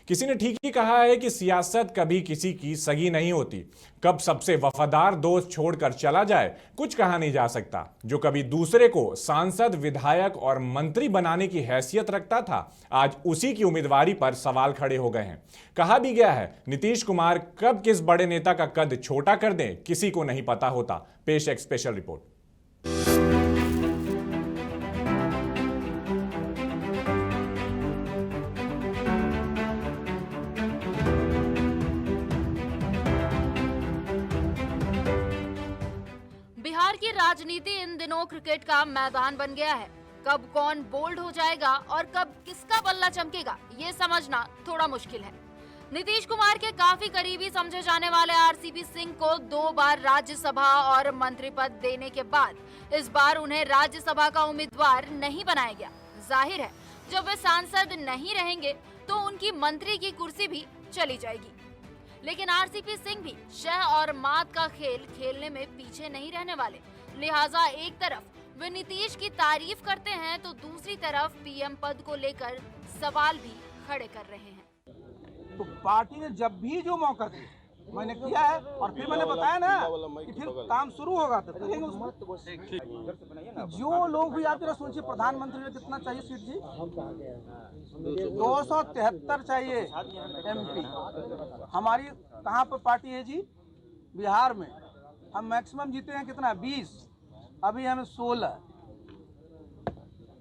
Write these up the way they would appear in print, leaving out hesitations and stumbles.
किसी ने ठीक ही कहा है कि सियासत कभी किसी की सगी नहीं होती। कब सबसे वफादार दोस्त छोड़कर चला जाए कुछ कहा नहीं जा सकता। जो कभी दूसरे को सांसद, विधायक और मंत्री बनाने की हैसियत रखता था, आज उसी की उम्मीदवारी पर सवाल खड़े हो गए हैं। कहा भी गया है, नीतीश कुमार कब किस बड़े नेता का कद छोटा कर दें किसी को नहीं पता होता। पेश एक स्पेशल रिपोर्ट। बिहार की राजनीति इन दिनों क्रिकेट का मैदान बन गया है। कब कौन बोल्ड हो जाएगा और कब किसका बल्ला चमकेगा, ये समझना थोड़ा मुश्किल है। नीतीश कुमार के काफी करीबी समझे जाने वाले आरसीपी सिंह को 2 बार राज्यसभा और मंत्री पद देने के बाद इस बार उन्हें राज्यसभा का उम्मीदवार नहीं बनाया गया। जाहिर है, जब वे सांसद नहीं रहेंगे तो उनकी मंत्री की कुर्सी भी चली जाएगी। लेकिन आरसीपी सिंह भी शह और मात का खेल खेलने में पीछे नहीं रहने वाले। लिहाजा एक तरफ वे नीतीश की तारीफ करते हैं तो दूसरी तरफ पीएम पद को लेकर सवाल भी खड़े कर रहे हैं। तो पार्टी ने जब भी जो मौका दिया मैंने किया है, और फिर मैंने बताया ना कि फिर काम शुरू होगा तो करेंगे उसको। जो लोग भी आप जरा सोचिए, प्रधानमंत्री ने कितना चाहिए सीट जी? 273 चाहिए एमपी। हमारी कहाँ पर पार्टी है जी? बिहार में हम मैक्सिमम जीते हैं कितना? 20। अभी हमें 16।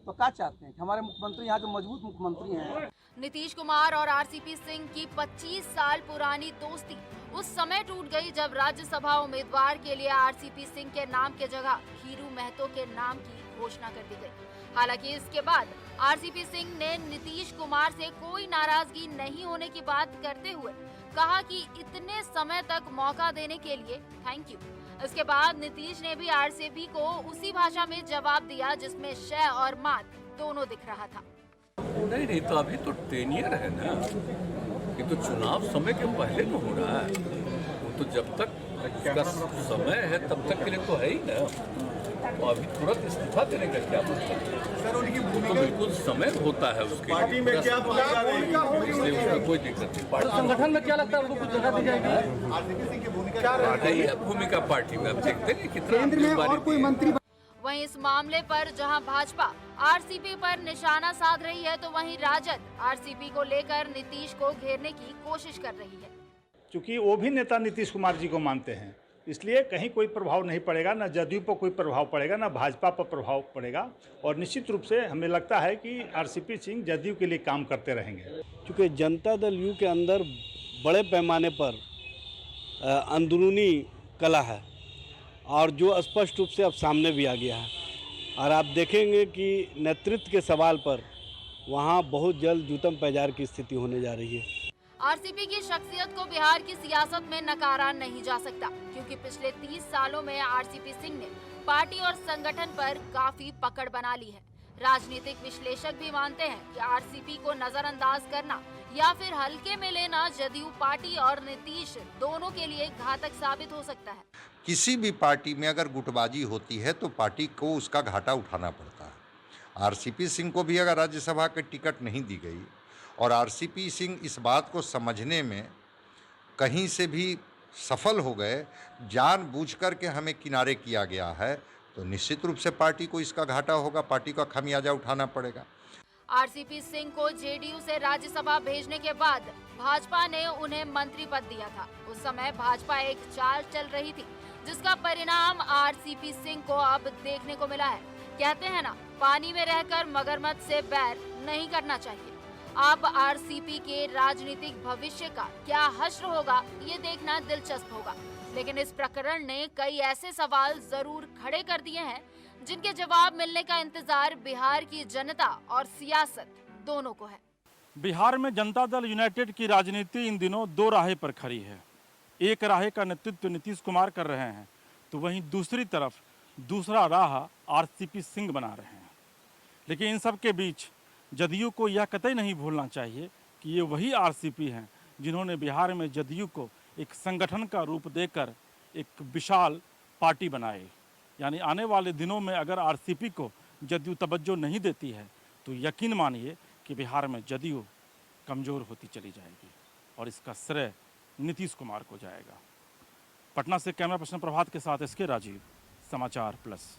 तो क्या चाहते हैं कि हमारे मुख्यमंत्री यहाँ के मजबूत मुख्यमंत्री हैं। नीतीश कुमार और आरसीपी सिंह की 25 साल पुरानी दोस्ती उस समय टूट गई जब राज्यसभा उम्मीदवार के लिए आरसीपी सिंह के नाम के जगह खीरू महतो के नाम की घोषणा कर दी गई। हालांकि इसके बाद आरसीपी सिंह ने नीतीश कुमार से कोई नाराजगी नहीं होने की बात करते हुए कहा कि इतने समय तक मौका देने के लिए थैंक यू। इसके बाद नीतीश ने भी आरसीपी को उसी भाषा में जवाब दिया जिसमें शय और मात दोनों दिख रहा था। नहीं तो अभी तो 10 ईयर है ना, ये तो चुनाव समय के पहले में हो रहा है। वो तो जब तक उसका समय है तब तक के लिए तो है ही ना। तो अभी तुरंत इस्तीफा देने का क्या मतलब सर? उनकी तो बिल्कुल समय होता है उसके पार्टी में क्या इसलिए उसमें कोई दिक्कत नहीं। पार्टी संगठन में क्या लगता है उनको कुछ जगह दी जाएगी? भूमिका पार्टी में अब देखते हैं कितना। वहीं इस मामले पर जहां भाजपा आरसीपी पर निशाना साध रही है तो वहीं राजद आरसीपी को लेकर नीतीश को घेरने की कोशिश कर रही है। क्योंकि वो भी नेता नीतीश कुमार जी को मानते हैं, इसलिए कहीं कोई प्रभाव नहीं पड़ेगा, ना जदयू पर कोई प्रभाव पड़ेगा, ना भाजपा पर प्रभाव पड़ेगा। और निश्चित रूप से हमें लगता है कि आरसीपी सिंह जदयू के लिए काम करते रहेंगे। क्योंकि जनता दल यू के अंदर बड़े पैमाने पर अंदरूनी कला है और जो स्पष्ट रूप से अब सामने भी आ गया है। और आप देखेंगे कि नेतृत्व के सवाल पर वहाँ बहुत जल्द जूतम पैजार की स्थिति होने जा रही है। आरसीपी की शख्सियत को बिहार की सियासत में नकारा नहीं जा सकता, क्योंकि पिछले 30 सालों में आरसीपी सिंह ने पार्टी और संगठन पर काफी पकड़ बना ली है। राजनीतिक विश्लेषक भी मानते हैं कि आरसीपी को नजरअंदाज करना या फिर हल्के में लेना जदयू पार्टी और नीतीश दोनों के लिए घातक साबित हो सकता है। किसी भी पार्टी में अगर गुटबाजी होती है तो पार्टी को उसका घाटा उठाना पड़ता है। आरसीपी सिंह को भी अगर राज्यसभा की टिकट नहीं दी गई और आरसीपी सिंह इस बात को समझने में कहीं से भी सफल हो गए, जानबूझकर के हमें किनारे किया गया है, तो निश्चित रूप से पार्टी को इसका घाटा होगा, पार्टी का खामियाजा उठाना पड़ेगा। आरसीपी सिंह को जेडीयू से राज्यसभा भेजने के बाद भाजपा ने उन्हें मंत्री पद दिया था। उस समय भाजपा एक चाल चल रही थी जिसका परिणाम आरसीपी सिंह को अब देखने को मिला है। कहते हैं ना, पानी में रहकर मगरमच्छ से बैर नहीं करना चाहिए। अब आरसीपी के राजनीतिक भविष्य का क्या हश्र होगा, ये देखना दिलचस्प होगा। लेकिन इस प्रकरण ने कई ऐसे सवाल जरूर खड़े कर दिए हैं जिनके जवाब मिलने का इंतजार बिहार की जनता और सियासत दोनों को है। बिहार में जनता दल यूनाइटेड की राजनीति इन दिनों 2 राहें पर खड़ी है। एक राह का नेतृत्व नीतीश कुमार कर रहे हैं, तो वहीं दूसरी तरफ दूसरा राह आरसीपी सिंह बना रहे हैं। लेकिन इन सब के बीच जदयू को यह कतई नहीं भूलना चाहिए कि ये वही आरसीपी हैं जिन्होंने बिहार में जदयू को एक संगठन का रूप देकर एक विशाल पार्टी बनाई। यानी आने वाले दिनों में अगर आरसीपी को जदयू तवज्जो नहीं देती है तो यकीन मानिए कि बिहार में जदयू कमज़ोर होती चली जाएगी और इसका श्रेय नीतीश कुमार को जाएगा। पटना से कैमरा पर्सन प्रभात के साथ एसके राजीव, समाचार प्लस।